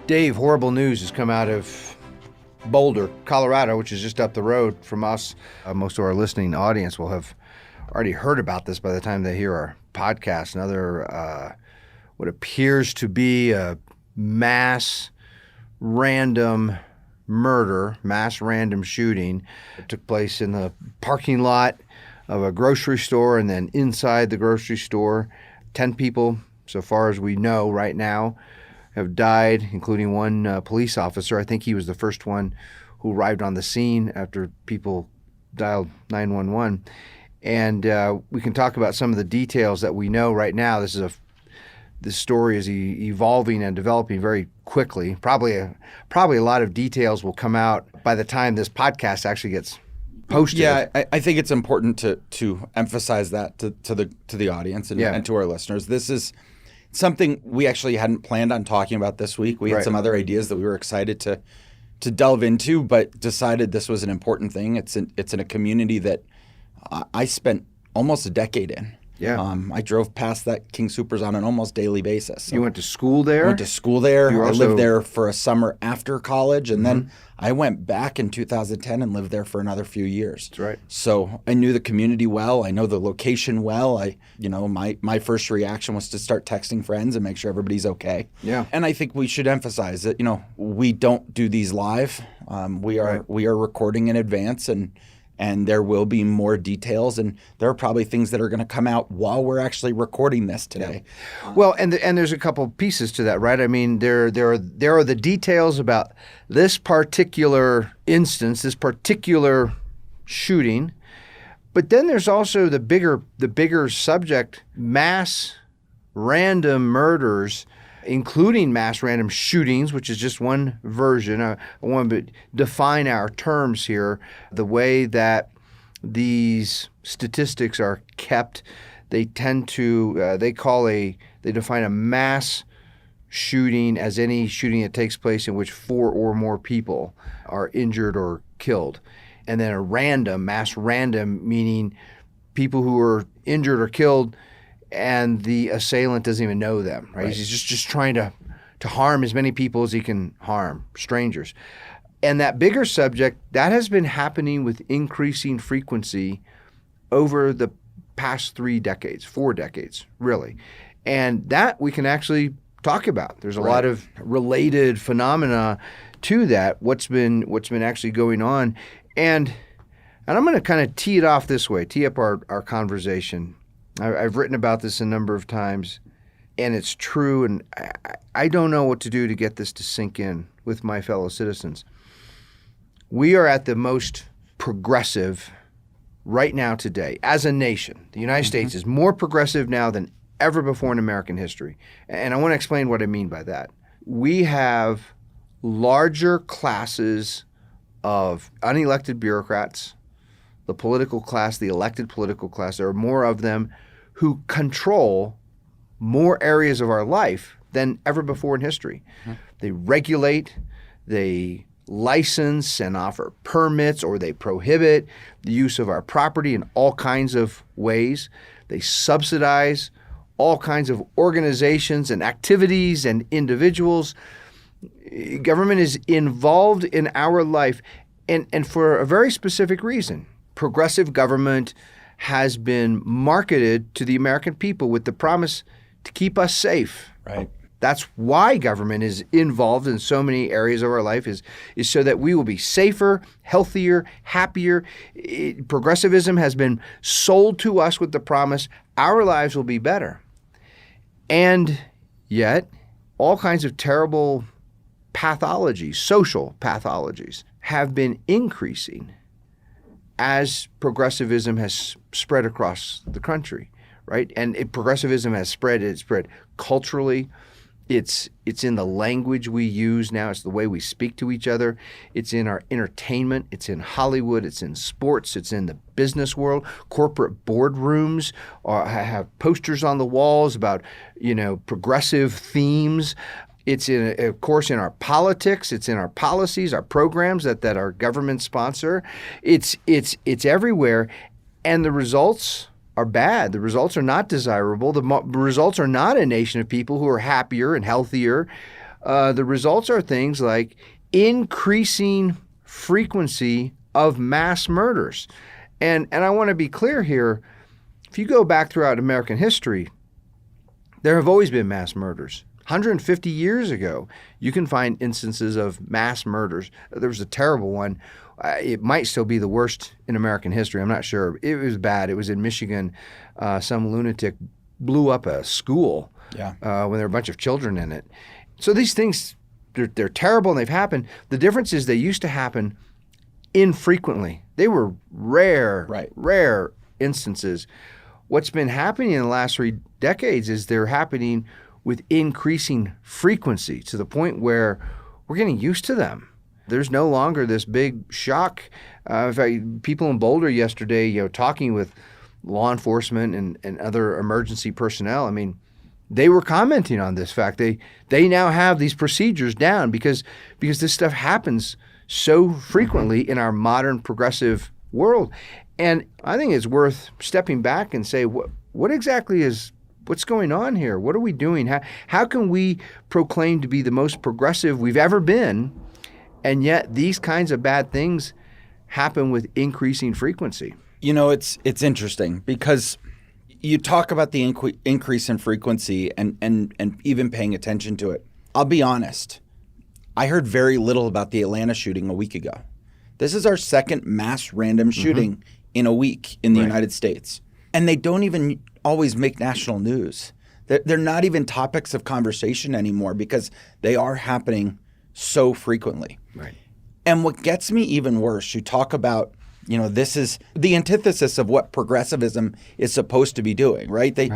Dave, horrible news has come out of Boulder, Colorado, which is just up the road from us. Most of our listening audience will have already heard about this by the time they hear our podcast. Another, what appears to be a mass random murder, mass random shooting. It took place in the parking lot of a grocery store and then inside the grocery store. 10 people, so far as we know right now, have died, including one police officer. I think he was the first one who arrived on the scene after people dialed 911. And we can talk about some of the details that we know right now. This story is evolving and developing very quickly. Probably a lot of details will come out by the time this podcast actually gets posted. Yeah, I think it's important to emphasize that to the audience and to our listeners. This is something we actually hadn't planned on talking about this week. We had some other ideas that we were excited to delve into, but decided this was an important thing. It's in a community that I spent almost a decade in. Yeah. I drove past that King Soopers on an almost daily basis. So you went to school there? Went to school there. I lived there for a summer after college, and then I went back in 2010 and lived there for another few years. That's right. So I knew the community well. I know the location well. My first reaction was to start texting friends and make sure everybody's okay. Yeah. And I think we should emphasize that we don't do these live. We are recording in advance, and there will be more details, and there are probably things that are going to come out while we're actually recording this today. Yeah. Well, and there's a couple pieces to that, right? I mean, there are the details about this particular instance, this particular shooting, but then there's also the bigger subject, mass random murders, including mass random shootings, which is just one version. I want to define our terms here. The way that these statistics are kept, they tend to, they define a mass shooting as any shooting that takes place in which 4 or more people are injured or killed. And then a mass random, meaning people who are injured or killed and the assailant doesn't even know them, right? He's just trying to harm as many people as he can harm, strangers. And that bigger subject, that has been happening with increasing frequency over the past 4 decades, really. And that we can actually talk about. There's a lot of related phenomena to that, what's been actually going on. And I'm going to kind of tee it off this way, tee up our conversation. I've written about this a number of times, and it's true, and I don't know what to do to get this to sink in with my fellow citizens. We are at the most progressive right now today as a nation. The United States is more progressive now than ever before in American history, and I want to explain what I mean by that. We have larger classes of unelected bureaucrats, the political class, the elected political class. There are more of them who control more areas of our life than ever before in history. They regulate, they license and offer permits, or they prohibit the use of our property in all kinds of ways. They subsidize all kinds of organizations and activities and individuals. Government is involved in our life, and for a very specific reason. Progressive government has been marketed to the American people with the promise to keep us safe. Right. That's why government is involved in so many areas of our life is so that we will be safer, healthier, happier. Progressivism has been sold to us with the promise our lives will be better. And yet, all kinds of terrible pathologies, social pathologies, have been increasing as progressivism has spread across the country, right? And progressivism has spread. It's spread culturally. It's in the language we use now. It's the way we speak to each other. It's in our entertainment. It's in Hollywood. It's in sports. It's in the business world. Corporate boardrooms have posters on the walls about, progressive themes. It's of course, in our politics. It's in our policies, our programs that our government sponsor. It's everywhere, and the results are bad. The results are not desirable. The results are not a nation of people who are happier and healthier. the results are things like increasing frequency of mass murders. And I want to be clear here. If you go back throughout American history, there have always been mass murders. 150 years ago, you can find instances of mass murders. There was a terrible one. It might still be the worst in American history. I'm not sure. It was bad. It was in Michigan. Some lunatic blew up a school when there were a bunch of children in it. So these things, they're terrible and they've happened. The difference is they used to happen infrequently. They were rare instances. What's been happening in the last 3 decades is they're happening with increasing frequency to the point where we're getting used to them. There's no longer this big shock. In fact, people in Boulder yesterday, talking with law enforcement and other emergency personnel, I mean, they were commenting on this fact. They now have these procedures down because this stuff happens so frequently in our modern progressive world. And I think it's worth stepping back and say, what exactly what's going on here? What are we doing? How can we proclaim to be the most progressive we've ever been, and yet these kinds of bad things happen with increasing frequency? It's interesting because you talk about the increase in frequency and even paying attention to it. I'll be honest. I heard very little about the Atlanta shooting a week ago. This is our second mass random shooting in a week in the United States. And they don't even always make national news. They're not even topics of conversation anymore because they are happening so frequently. Right. And what gets me even worse, you talk about, this is the antithesis of what progressivism is supposed to be doing, right? They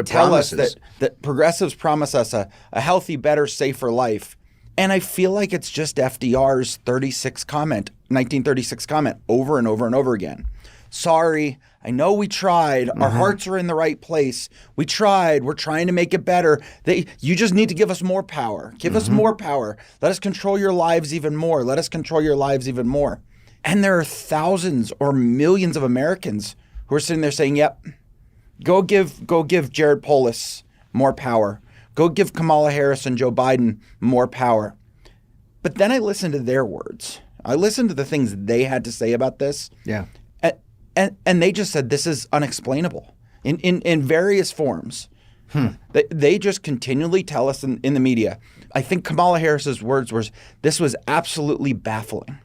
tell us that progressives promise us a healthy, better, safer life. And I feel like it's just FDR's 1936 comment over and over and over again. Sorry, I know we tried. Our hearts are in the right place. We tried. We're trying to make it better. You just need to give us more power. Give us more power. Let us control your lives even more. Let us control your lives even more. And there are thousands or millions of Americans who are sitting there saying, yep, go give Jared Polis more power. Go give Kamala Harris and Joe Biden more power. But then I listened to their words. I listened to the things they had to say about this. Yeah. And they just said this is unexplainable in various forms. They just continually tell us in the media. I think Kamala Harris's words were, this was absolutely baffling.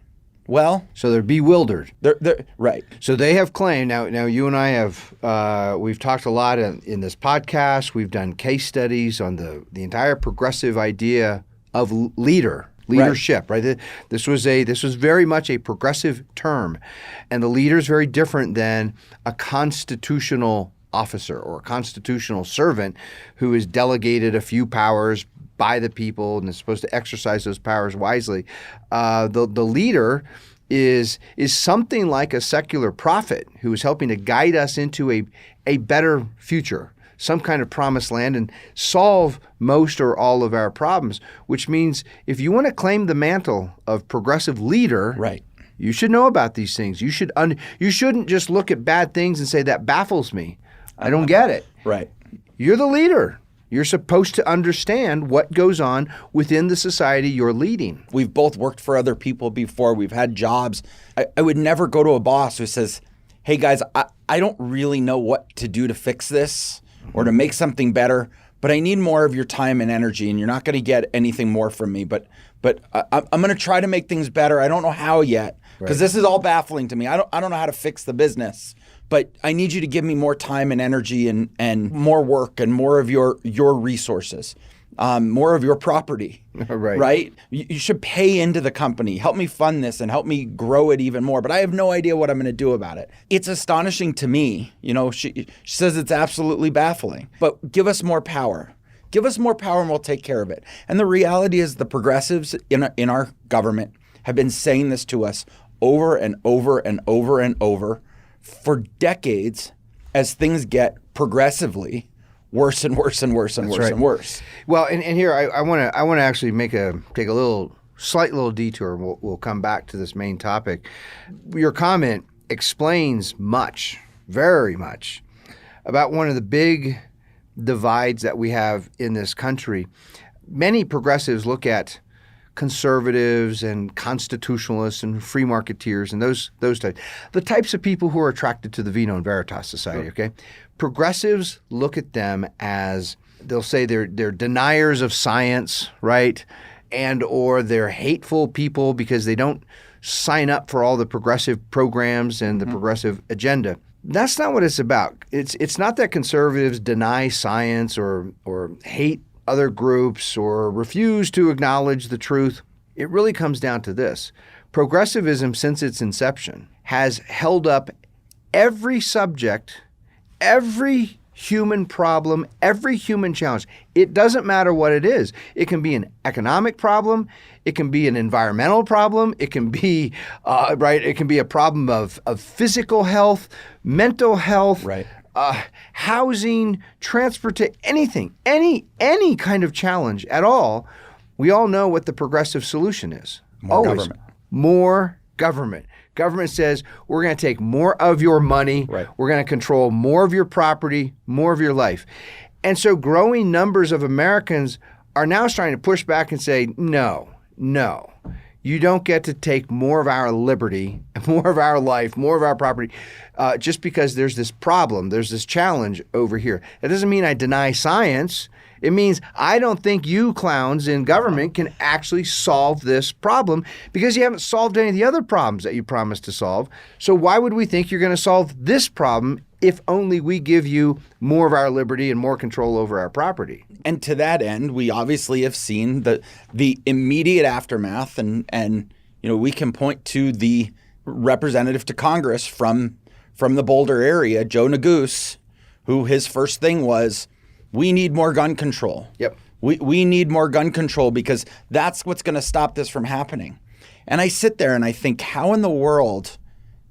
Well, so they're bewildered. They're right. So they have claimed. Now you and I have we've talked a lot in this podcast. We've done case studies on the entire progressive idea of leadership. Right. This was very much a progressive term, and the leader is very different than a constitutional officer or a constitutional servant who is delegated a few powers by the people and is supposed to exercise those powers wisely. The leader is something like a secular prophet who is helping to guide us into a better future, some kind of promised land, and solve most or all of our problems, which means if you want to claim the mantle of progressive leader, you should know about these things. You shouldn't just look at bad things and say, that baffles me. I don't get it. Right. You're the leader. You're supposed to understand what goes on within the society you're leading. We've both worked for other people before. We've had jobs. I would never go to a boss who says, hey, guys, I don't really know what to do to fix this or to make something better, but I need more of your time and energy, and you're not going to get anything more from me. But I'm going to try to make things better. I don't know how yet because this is all baffling to me. I don't know how to fix the business. But I need you to give me more time and energy and more work and more of your resources, more of your property, right? You should pay into the company. Help me fund this and help me grow it even more. But I have no idea what I'm going to do about it. It's astonishing to me. She says it's absolutely baffling. But give us more power. Give us more power and we'll take care of it. And the reality is the progressives in our government have been saying this to us over and over and over and over for decades as things get progressively worse and worse and worse and worse and worse. Well, and here I want to actually take a slight little detour. We'll come back to this main topic. Your comment explains much, very much, about one of the big divides that we have in this country. many progressives look at conservatives and constitutionalists and free marketeers and those types, the types of people who are attracted to the Vino Veritas Society. Okay, progressives look at them as, they'll say they're deniers of science, right, and or they're hateful people because they don't sign up for all the progressive programs and the progressive agenda. That's not what it's about. It's not that conservatives deny science or hate other groups or refuse to acknowledge the truth. It really comes down to this. Progressivism, since its inception, has held up every subject, every human problem, every human challenge. It doesn't matter what it is. It can be an economic problem. It can be an environmental problem. It can be, it can be a problem of physical health, mental health, housing, transportation, anything, any kind of challenge at all. We all know what the progressive solution is. Government. More government. Government says, we're going to take more of your money. Right. We're going to control more of your property, more of your life. And so growing numbers of Americans are now starting to push back and say, no, you don't get to take more of our liberty, more of our life, more of our property, just because there's this problem, there's this challenge over here. That doesn't mean I deny science. It means I don't think you clowns in government can actually solve this problem because you haven't solved any of the other problems that you promised to solve. So why would we think you're going to solve this problem if only we give you more of our liberty and more control over our property? And to that end, we obviously have seen the immediate aftermath, and we can point to the representative to Congress from the Boulder area, Joe Neguse, who his first thing was, we need more gun control. Yep. We need more gun control because that's what's going to stop this from happening. And I sit there and I think, how in the world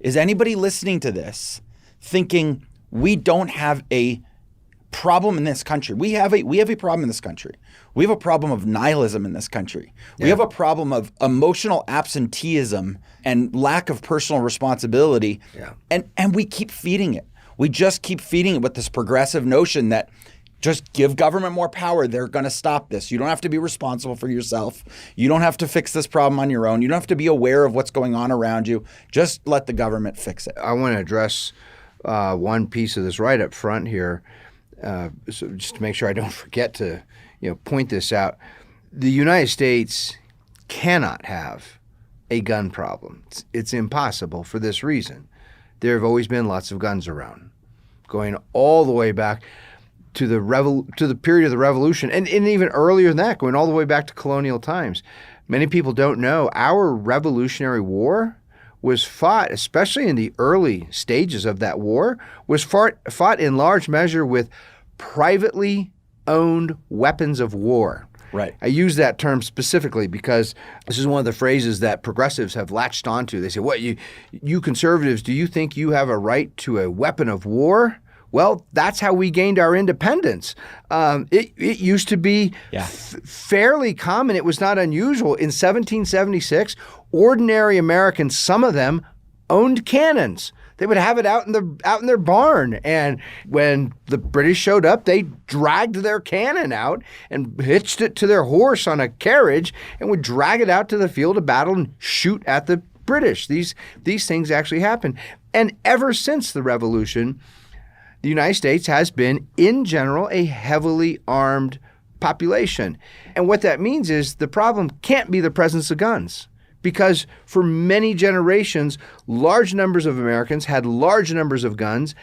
is anybody listening to this thinking we don't have a problem in this country? We have a problem in this country. We have a problem of nihilism in this country. We have a problem of emotional absenteeism and lack of personal responsibility. Yeah. And we keep feeding it. We just keep feeding it with this progressive notion that just give government more power. They're going to stop this. You don't have to be responsible for yourself. You don't have to fix this problem on your own. You don't have to be aware of what's going on around you. Just let the government fix it. I want to address one piece of this right up front here, so just to make sure I don't forget to point this out. The United States cannot have a gun problem. It's impossible for this reason. There have always been lots of guns around, going all the way back to the period of the Revolution, and even earlier than that, going all the way back to colonial times. Many people don't know our Revolutionary War was fought, especially in the early stages of that war, was fought in large measure with privately owned weapons of war. Right. I use that term specifically because this is one of the phrases that progressives have latched onto. They say, "What, you conservatives, do you think you have a right to a weapon of war?" Well, that's how we gained our independence. It used to be fairly common. It was not unusual. In 1776, ordinary Americans, some of them, owned cannons. They would have it out in their barn. And when the British showed up, they dragged their cannon out and hitched it to their horse on a carriage and would drag it out to the field of battle and shoot at the British. These things actually happened. And ever since the Revolution, the United States has been, in general, a heavily armed population. And what that means is the problem can't be the presence of guns, because for many generations, large numbers of Americans had large numbers of guns,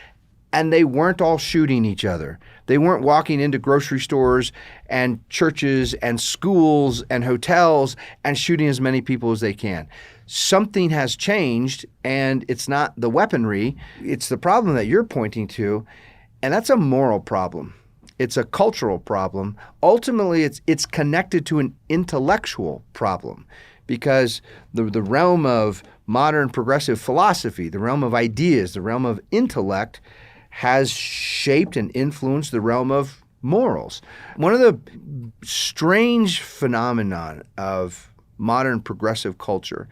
and they weren't all shooting each other. They weren't walking into grocery stores and churches and schools and hotels and shooting as many people as they can. Something has changed, and it's not the weaponry. It's the problem that you're pointing to, and that's a moral problem. It's a cultural problem. Ultimately, it's connected to an intellectual problem, because the realm of modern progressive philosophy, the realm of ideas, the realm of intellect, has shaped and influenced the realm of morals. One of the strange phenomenon of modern progressive culture,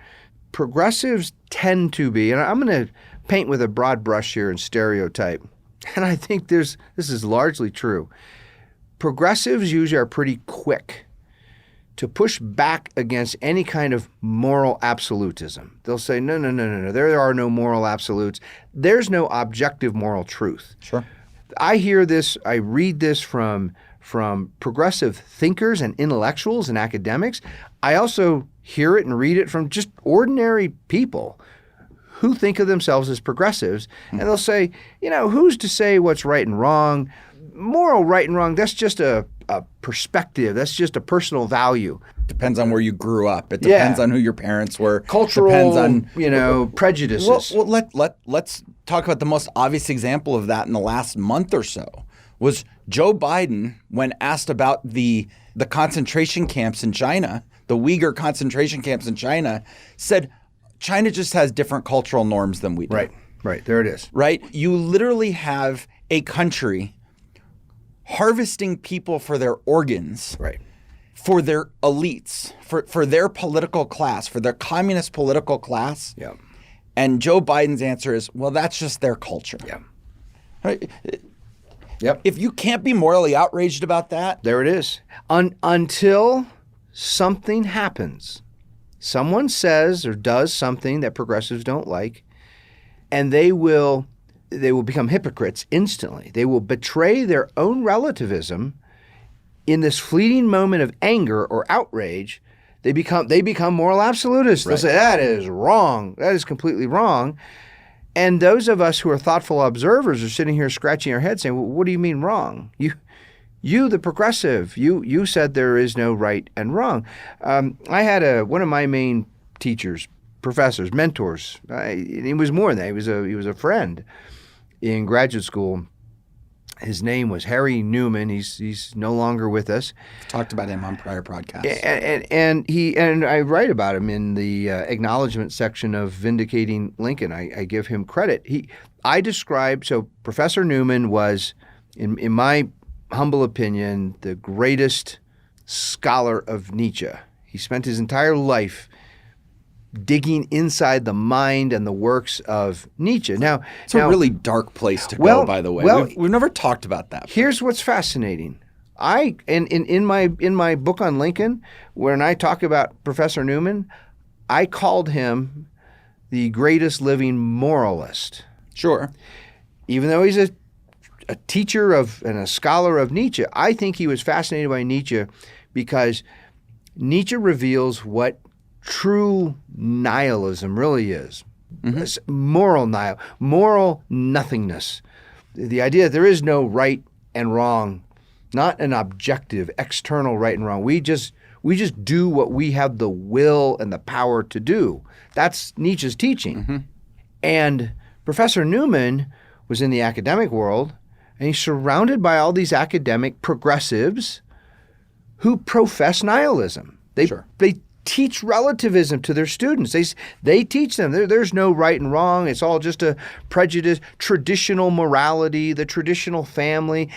progressives tend to be, and I'm going to paint with a broad brush here and stereotype, and I think this is largely true. Progressives usually are pretty quick to push back against any kind of moral absolutism. They'll say, no. There are no moral absolutes. There's no objective moral truth. Sure. I hear this, I read this from progressive thinkers and intellectuals and academics. I also hear it and read it from just ordinary people who think of themselves as progressives. And they'll say, who's to say what's right and wrong? Moral right and wrong, that's just a perspective. That's just a personal value. Depends on where you grew up. It depends on who your parents were. Cultural, depends on prejudices. Well, let's talk about the most obvious example of that in the last month or so. Was Joe Biden, when asked about the concentration camps in China, the Uyghur concentration camps in China, said China just has different cultural norms than we do. Right. There it is. Right? You literally have a country harvesting people for their organs, right, for their elites, for their political class, for their communist political class. Yeah. And Joe Biden's answer is, well, that's just their culture. Yeah. Right? Yep. If you can't be morally outraged about that. There it is. Until something happens. Someone says or does something that progressives don't like, and they will become hypocrites instantly. They will betray their own relativism in this fleeting moment of anger or outrage. They become moral absolutists. They'll say, that is wrong. That is completely wrong. And those of us who are thoughtful observers are sitting here scratching our heads saying, well, what do you mean wrong? You, the progressive, you said there is no right and wrong. I had one of my main teachers, professors, mentors. He was more than that. He was a friend in graduate school. His name was Harry Newman. He's no longer with us. Talked about him on prior podcasts. And I write about him in the acknowledgement section of Vindicating Lincoln. I give him credit. So Professor Newman was, in my humble opinion, the greatest scholar of Nietzsche. He spent his entire life digging inside the mind and the works of Nietzsche. Now, it's a really dark place to go, by the way. We've never talked about that. Here's what's fascinating. In my book on Lincoln, when I talk about Professor Newman, I called him the greatest living moralist. Sure. Even though he's a teacher and a scholar of Nietzsche, I think he was fascinated by Nietzsche because Nietzsche reveals what true nihilism really is. Mm-hmm. Moral nothingness. The idea that there is no right and wrong, not an objective, external right and wrong. We just do what we have the will and the power to do. That's Nietzsche's teaching. Mm-hmm. And Professor Newman was in the academic world, and he's surrounded by all these academic progressives who profess nihilism. They teach relativism to their students. They teach them there's no right and wrong. It's all just a prejudice, traditional morality, the traditional family.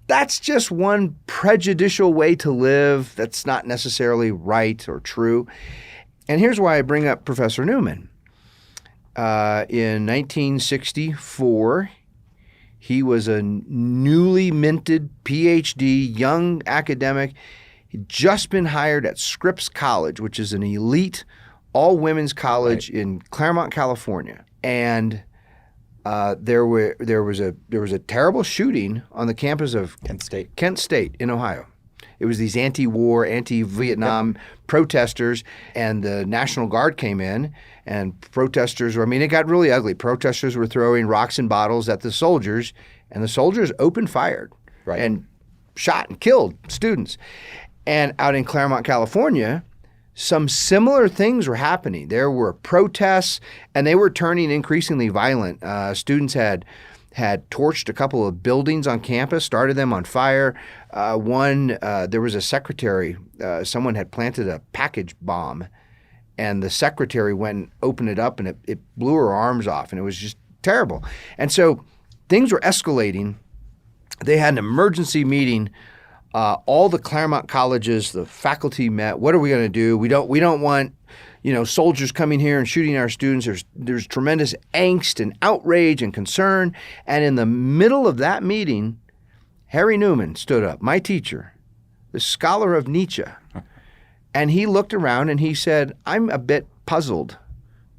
That's just one prejudicial way to live that's not necessarily right or true. And here's why I bring up Professor Newman. In 1964, he was a newly minted PhD, young academic. He'd just been hired at Scripps College, which is an elite all-women's college in Claremont, California. And there was a terrible shooting on the campus of Kent State in Ohio. It was these anti-war, anti-Vietnam protesters, and the National Guard came in, and it got really ugly. Protesters were throwing rocks and bottles at the soldiers, and the soldiers opened fire and shot and killed students. And out in Claremont, California, some similar things were happening. There were protests, and they were turning increasingly violent. Students had torched a couple of buildings on campus, started them on fire. There was a secretary. Someone had planted a package bomb, and the secretary went and opened it up, and it blew her arms off, and it was just terrible. And so things were escalating. They had an emergency meeting. All the Claremont colleges, the faculty met. What are we going to do? We don't want, soldiers coming here and shooting our students. There's tremendous angst and outrage and concern. And in the middle of that meeting, Harry Newman stood up, my teacher, the scholar of Nietzsche, And he looked around and he said, I'm a bit puzzled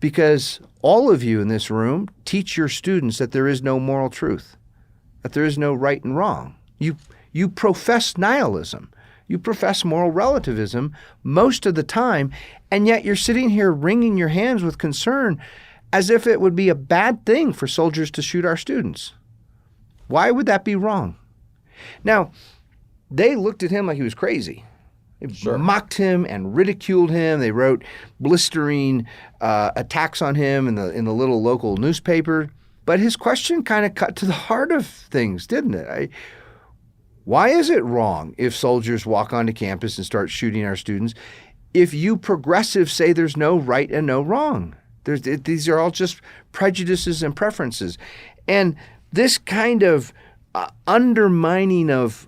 because all of you in this room teach your students that there is no moral truth, that there is no right and wrong. You profess nihilism. You profess moral relativism most of the time, and yet you're sitting here wringing your hands with concern as if it would be a bad thing for soldiers to shoot our students. Why would that be wrong? Now, they looked at him like he was crazy. They mocked him and ridiculed him. They wrote blistering attacks on him in the little local newspaper. But his question kind of cut to the heart of things, didn't it? Why is it wrong if soldiers walk onto campus and start shooting our students if you progressives say there's no right and no wrong? These are all just prejudices and preferences. And this kind of undermining of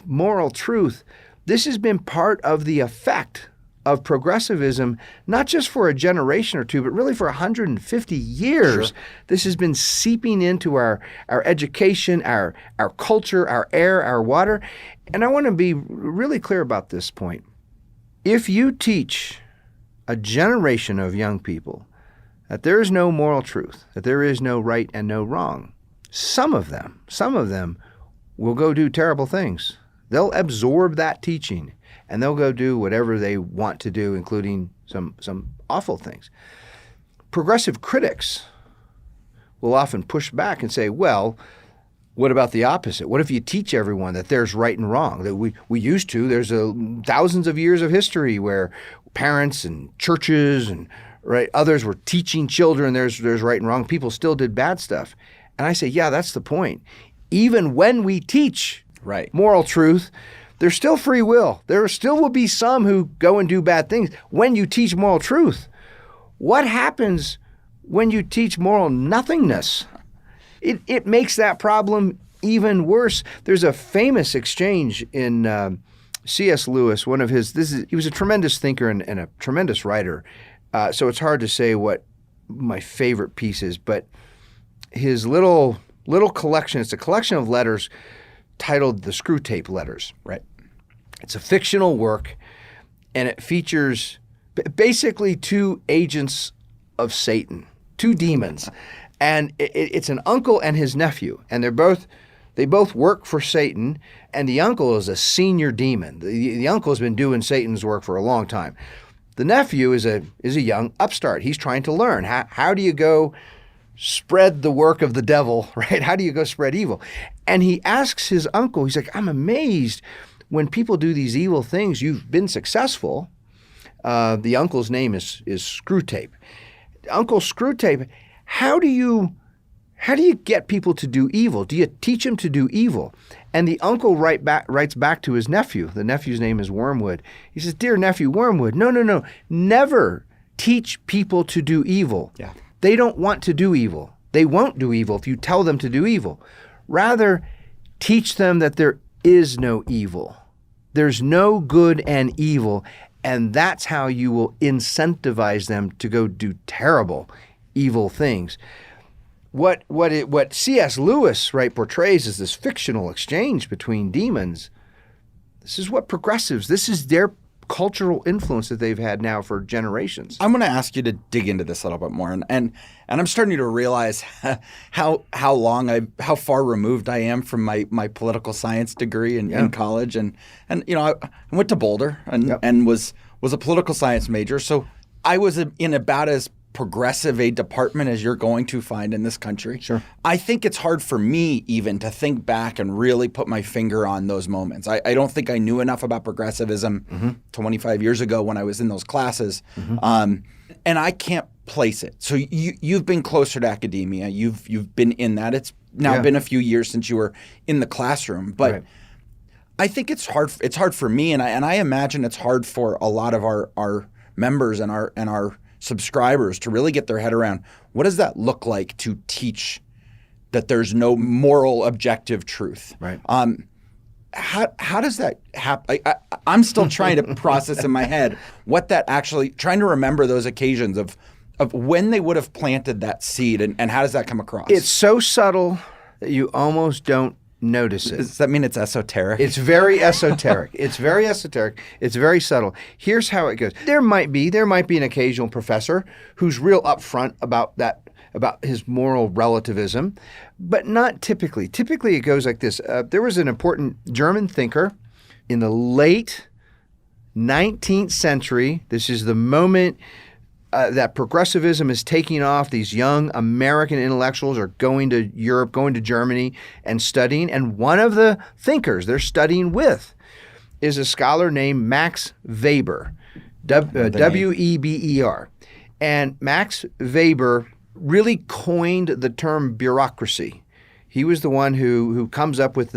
moral truth, this has been part of the effect of progressivism, not just for a generation or two, but really for 150 years. Sure. This has been seeping into our education, our culture, our air, our water. And I want to be really clear about this point. If you teach a generation of young people that there is no moral truth, that there is no right and no wrong, some of them will go do terrible things. They'll absorb that teaching and they'll go do whatever they want to do, including some awful things. Progressive critics will often push back and say, well, what about the opposite? What if you teach everyone that there's right and wrong? That we used to. There's thousands of years of history where parents and churches and others were teaching children there's right and wrong. People still did bad stuff. And I say, yeah, that's the point. Even when we teach moral truth, there's still free will. There still will be some who go and do bad things when you teach moral truth. What happens when you teach moral nothingness? It makes that problem even worse. There's a famous exchange in C.S. Lewis, he was a tremendous thinker and a tremendous writer. So it's hard to say what my favorite piece is, but his little collection, it's a collection of letters titled The Screw Tape Letters. Right. It's a fictional work, and it features basically two agents of Satan, two demons. And it's an uncle and his nephew, and they both work for Satan, and the uncle is a senior demon. The uncle has been doing Satan's work for a long time. The nephew is a young upstart. He's trying to learn. How do you go spread the work of the devil, right? How do you go spread evil? And he asks his uncle, he's like, I'm amazed when people do these evil things, you've been successful. The uncle's name is Screwtape. Uncle Screwtape, how do you get people to do evil? Do you teach them to do evil? And the uncle writes back to his nephew. The nephew's name is Wormwood. He says, dear nephew Wormwood, no. Never teach people to do evil. Yeah. They don't want to do evil. They won't do evil if you tell them to do evil. Rather, teach them that there is no evil. There's no good and evil, and that's how you will incentivize them to go do terrible, evil things. What C.S. Lewis portrays is this fictional exchange between demons. This is what progressives, this is their cultural influence that they've had now for generations. I'm going to ask you to dig into this a little bit more, and I'm starting to realize how far removed I am from my political science degree in college, and I went to Boulder and was a political science major, so I was in about as progressive a department as you're going to find in this country. Sure. I think it's hard for me even to think back and really put my finger on those moments. I don't think I knew enough about progressivism 25 years ago when I was in those classes. And I can't place it. So you've been closer to academia. You've been in that. It's now been a few years since you were in the classroom. But I think it's hard. It's hard for me, and I imagine it's hard for a lot of our members and our subscribers to really get their head around what does that look like to teach that there's no moral objective truth. Right. How does that happen? I'm still trying to process in my head what that actually, trying to remember those occasions of when they would have planted that seed and how does that come across? It's so subtle that you almost don't notice it. Does that mean it's esoteric? It's very esoteric. It's very esoteric. It's very subtle. Here's how it goes. There might be an occasional professor who's real upfront about his moral relativism, but not typically. Typically, it goes like this. There was an important German thinker in the late 19th century. This is the moment that progressivism is taking off. These young American intellectuals are going to Europe, going to Germany and studying. And one of the thinkers they're studying with is a scholar named Max Weber, W-E-B-E-R. And Max Weber really coined the term bureaucracy. He was the one who comes up with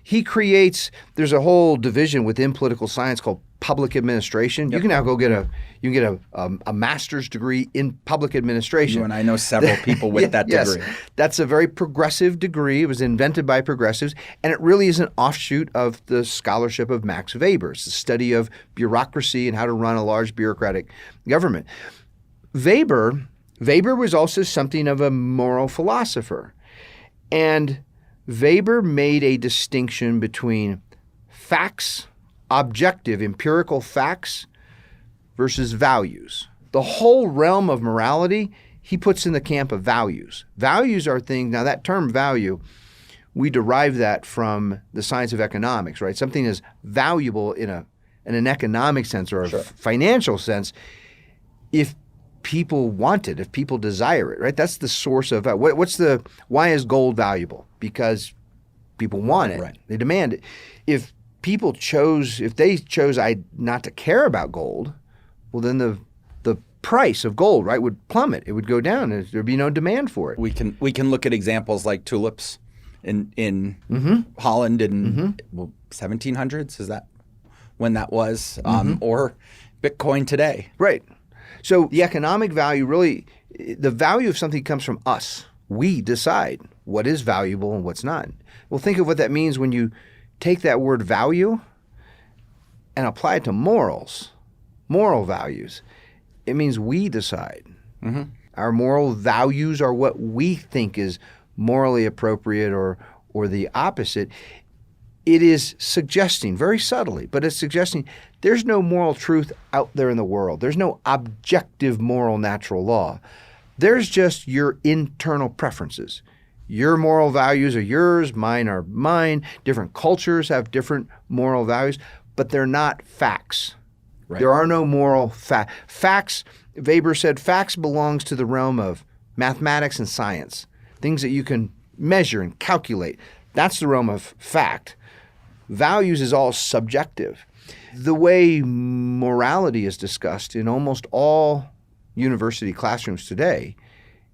he creates, there's a whole division within political science called public administration. Yep. You can now go get a master's degree in public administration. You and I know several people with that degree. Yes, that's a very progressive degree. It was invented by progressives, and it really is an offshoot of the scholarship of Max Weber. It's the study of bureaucracy and how to run a large bureaucratic government. Weber was also something of a moral philosopher. And Weber made a distinction between facts, objective, empirical facts, versus values. The whole realm of morality, he puts in the camp of values. Values are things, now that term value, we derive that from the science of economics, right? Something is valuable in an economic sense or a financial sense if people want it, if people desire it, right? That's the source of why is gold valuable? Because people want it. Right. They demand it. If they chose not to care about gold, well, then the price of gold, right, would plummet. It would go down. There'd be no demand for it. We can look at examples like tulips in Holland in 1700s. Is that when that was? Or Bitcoin today? Right. So the economic value really, the value of something comes from us. We decide what is valuable and what's not. Well, think of what that means when you take that word value and apply it to morals, moral values. It means we decide. Mm-hmm. Our moral values are what we think is morally appropriate or the opposite. It is suggesting, very subtly, but it's suggesting there's no moral truth out there in the world. There's no objective moral natural law. There's just your internal preferences. Your moral values are yours, mine are mine. Different cultures have different moral values, but they're not facts. Right. There are no moral facts. Weber said facts belongs to the realm of mathematics and science, things that you can measure and calculate. That's the realm of fact. Values is all subjective. The way morality is discussed in almost all university classrooms today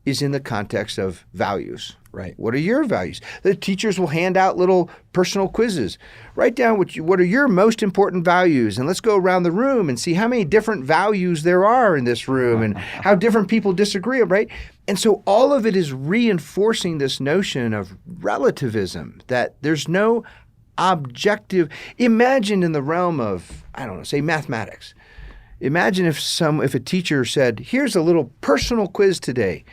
is in the context of values. Right. What are your values? The teachers will hand out little personal quizzes. Write down what are your most important values, and let's go around the room and see how many different values there are in this room and how different people disagree, right? And so all of it is reinforcing this notion of relativism, that there's no objective. Imagine in the realm of, say mathematics. Imagine if a teacher said, here's a little personal quiz today.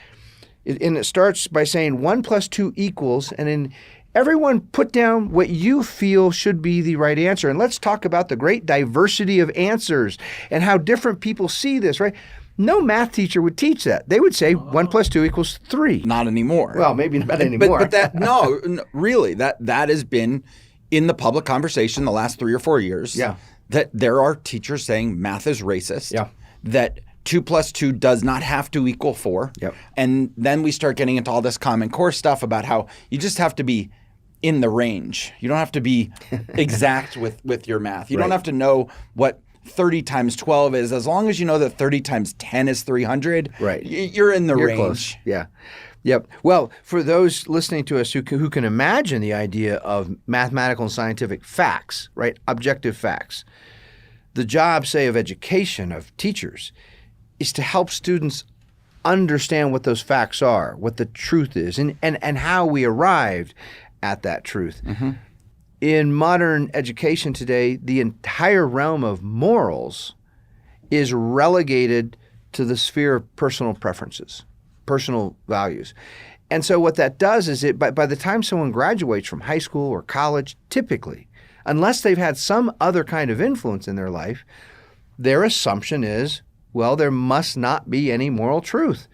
And it starts by saying 1 + 2 equals, and then everyone put down what you feel should be the right answer. And let's talk about the great diversity of answers and how different people see this, right? No math teacher would teach that. They would say 1 + 2 = 3. Not anymore. Well, maybe not anymore. But that, no, really, that has been in the public conversation the last 3 or 4 years. Yeah. That there are teachers saying math is racist. Yeah. That 2 + 2 does not have to equal 4. Yep. And then we start getting into all this Common Core stuff about how you just have to be in the range. You don't have to be exact with your math. You don't have to know what 30 times 12 is. As long as you know that 30 times 10 is 300, right. You're in the range. Close. Yeah. Yep. Well, for those listening to us who can imagine the idea of mathematical and scientific facts, right, objective facts, the job, say, of education, of teachers, is to help students understand what those facts are, what the truth is, and how we arrived at that truth. Mm-hmm. In modern education today, the entire realm of morals is relegated to the sphere of personal preferences, personal values. And so what that does is by the time someone graduates from high school or college, typically, unless they've had some other kind of influence in their life, their assumption is, well, there must not be any moral truth.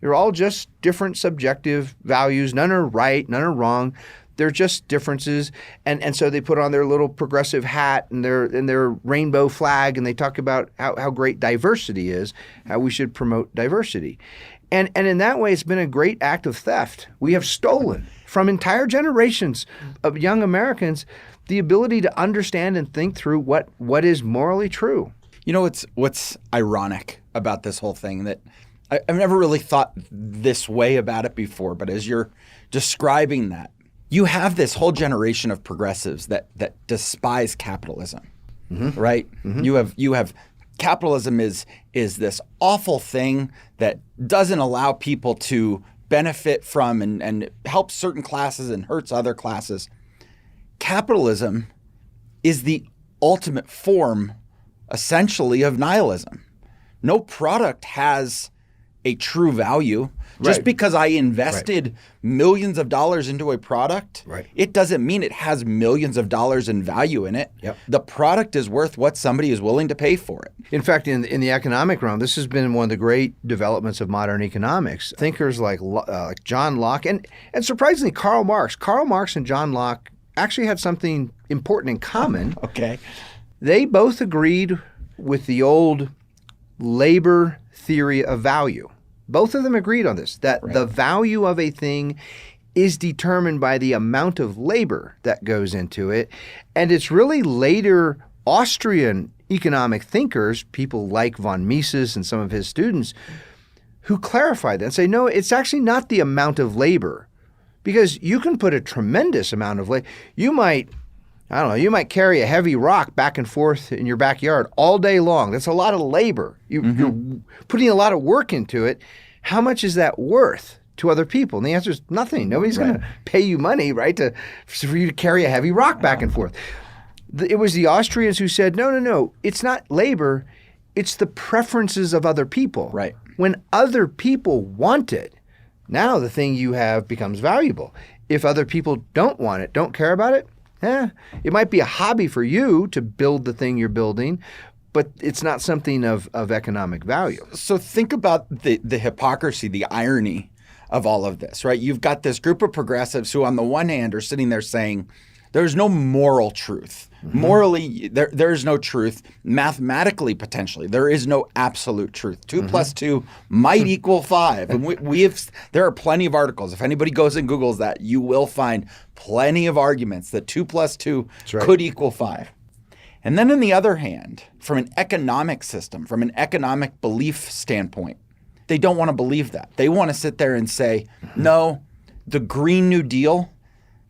They're all just different subjective values. None are right, none are wrong. They're just differences. And so they put on their little progressive hat and their rainbow flag, and they talk about how great diversity is, how we should promote diversity. And in that way, it's been a great act of theft. We have stolen from entire generations of young Americans the ability to understand and think through what is morally true. You know, what's ironic about this whole thing that I've never really thought this way about it before, but as you're describing that, you have this whole generation of progressives that despise capitalism, right? Mm-hmm. You have capitalism is this awful thing that doesn't allow people to benefit from and helps certain classes and hurts other classes. Capitalism is the ultimate form, essentially, of nihilism. No product has a true value. Just because I invested millions of dollars into a product, it doesn't mean it has millions of dollars in value in it. Yep. The product is worth what somebody is willing to pay for it. In fact, in the economic realm, this has been one of the great developments of modern economics. Thinkers like John Locke and surprisingly Karl Marx. Karl Marx and John Locke actually had something important in common. Okay. They both agreed with the old labor theory of value. Both of them agreed on this, that the value of a thing is determined by the amount of labor that goes into it. And it's really later Austrian economic thinkers, people like von Mises and some of his students, who clarify that and say, no, it's actually not the amount of labor. Because you can put a tremendous amount of labor. You might carry a heavy rock back and forth in your backyard all day long. That's a lot of labor. You're putting a lot of work into it. How much is that worth to other people? And the answer is nothing. Nobody's going to pay you money, right, for you to carry a heavy rock back and forth. It was the Austrians who said, no, it's not labor. It's the preferences of other people. Right. When other people want it, now the thing you have becomes valuable. If other people don't want it, don't care about it, it might be a hobby for you to build the thing you're building, but it's not something of economic value. So think about the hypocrisy, the irony of all of this, right? You've got this group of progressives who on the one hand are sitting there saying, there's no moral truth. Morally, there is no truth. Mathematically, potentially, there is no absolute truth. 2 plus 2 might equal 5. And there are plenty of articles. If anybody goes and Googles that, you will find plenty of arguments that 2 plus 2 could equal 5. And then on the other hand, from an economic system, from an economic belief standpoint, they don't want to believe that. They want to sit there and say, no, the Green New Deal,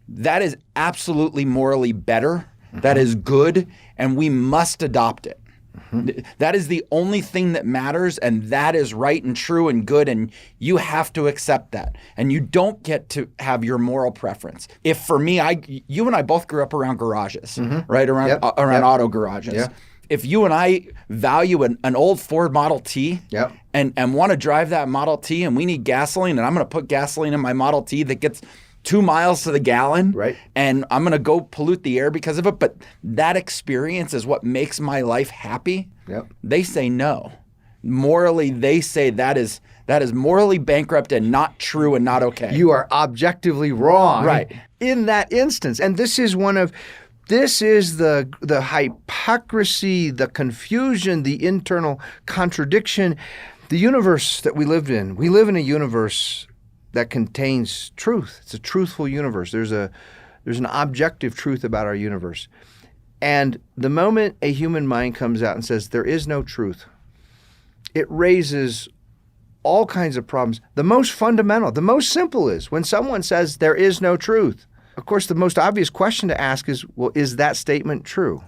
that is absolutely morally better. That is good, and we must adopt it. That is the only thing that matters, and that is right and true and good, and you have to accept that. And you don't get to have your moral preference. If for me, you and I both grew up around garages, right? Around auto garages. Yeah. If you and I value an old Ford Model T and want to drive that Model T and we need gasoline, and I'm going to put gasoline in my Model T that gets 2 miles to the gallon, and I'm going to go pollute the air because of it, but that experience is what makes my life happy. They say no. Morally, they say that is morally bankrupt and not true and not okay. You are objectively wrong in that instance. And this is the hypocrisy, the confusion, the internal contradiction, the universe that we live in. We live in a universe that contains truth. It's a truthful universe. There's an objective truth about our universe. And the moment a human mind comes out and says there is no truth, it raises all kinds of problems. The most fundamental, the most simple is when someone says there is no truth. Of course, the most obvious question to ask is, well, is that statement true?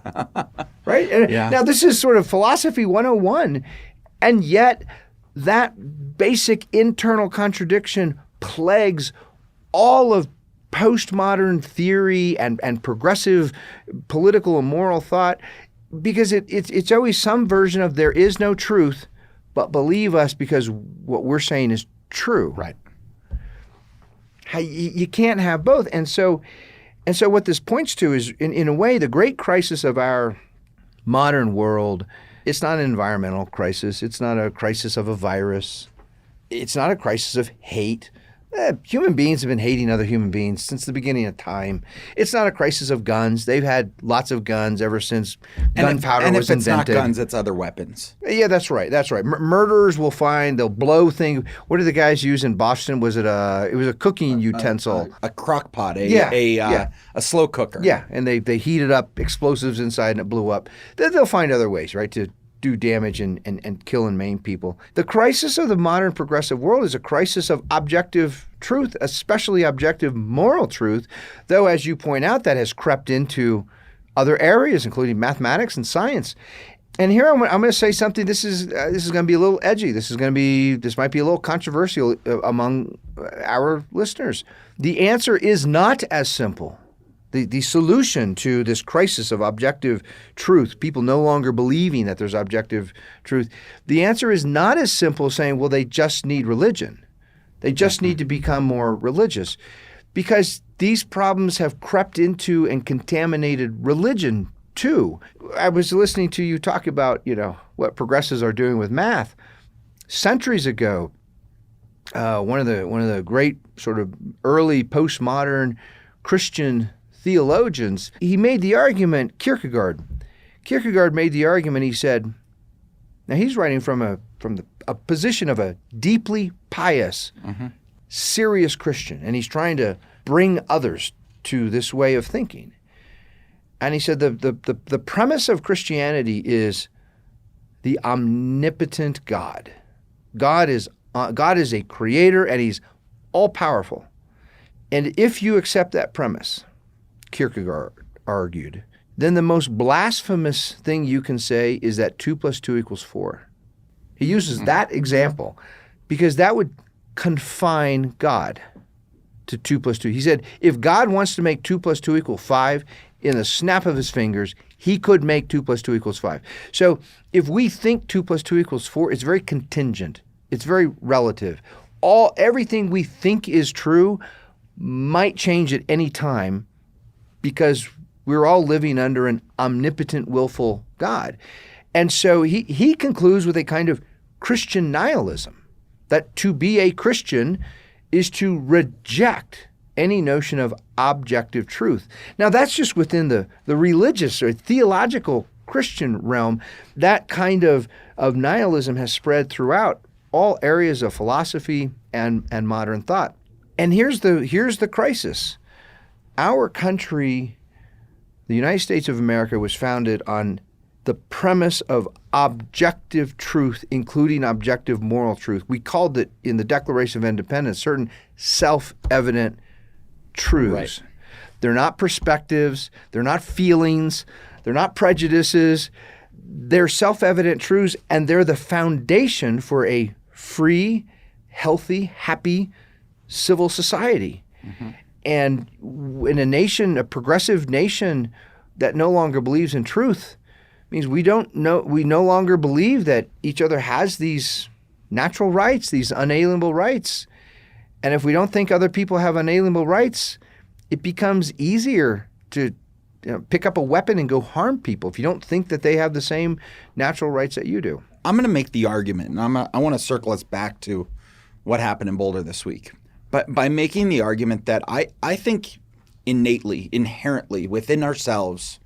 Right? Now, this is sort of philosophy 101, and yet that basic internal contradiction plagues all of postmodern theory and progressive political and moral thought, because it's always some version of there is no truth, but believe us because what we're saying is true. Right. You can't have both. And so what this points to is, in a way, the great crisis of our modern world. It's not an environmental crisis. It's not a crisis of a virus. It's not a crisis of hate. Human beings have been hating other human beings since the beginning of time. It's not a crisis of guns. They've had lots of guns ever since gunpowder was invented. And if it's not guns, it's other weapons. Yeah, that's right. That's right. Murderers will find, they'll blow things. What did the guys use in Boston? It was a cooking utensil. A crock pot, a slow cooker. Yeah, and they heated up explosives inside and it blew up. They'll find other ways, right, to do damage and kill and maim people. The crisis of the modern progressive world is a crisis of objective truth, especially objective moral truth, though, as you point out, that has crept into other areas, including mathematics and science. And here I'm going to say something. This is going to be a little edgy. This might be a little controversial among our listeners. The answer is not as simple. The solution to this crisis of objective truth, people no longer believing that there's objective truth, the answer is not as simple as saying, well, they just need religion. They just need to become more religious, because these problems have crept into and contaminated religion too. I was listening to you talk about, what progressives are doing with math. Centuries ago, one of the great sort of early postmodern Christian theologians, he made the argument, Kierkegaard made the argument, he said, now he's writing from a position of a deeply pious, serious Christian, and he's trying to bring others to this way of thinking. And he said the premise of Christianity is the omnipotent God. God is a creator, and he's all-powerful. And if you accept that premise, Kierkegaard argued, then the most blasphemous thing you can say is that 2 + 2 = 4. He uses that example because that would confine God to 2 + 2. He said, if God wants to make 2 + 2 = 5, in the snap of his fingers, he could make 2 + 2 = 5. So if we think 2 + 2 = 4, it's very contingent. It's very relative. Everything we think is true might change at any time, because we're all living under an omnipotent, willful God. And so he concludes with a kind of Christian nihilism, that to be a Christian is to reject any notion of objective truth. Now, that's just within the religious or theological Christian realm. That kind of nihilism has spread throughout all areas of philosophy and modern thought. And here's the crisis. Our country, the United States of America, was founded on the premise of objective truth, including objective moral truth. We called it, in the Declaration of Independence, certain self-evident truths. Right. They're not perspectives. They're not feelings. They're not prejudices. They're self-evident truths, and they're the foundation for a free, healthy, happy civil society. And in a progressive nation that no longer believes in truth, means we no longer believe that each other has these natural rights, these unalienable rights. And if we don't think other people have unalienable rights, it becomes easier to pick up a weapon and go harm people if you don't think that they have the same natural rights that you do. I'm going to make the argument, and I want to circle us back to what happened in Boulder this week. But by making the argument that I think innately, inherently, within ourselves,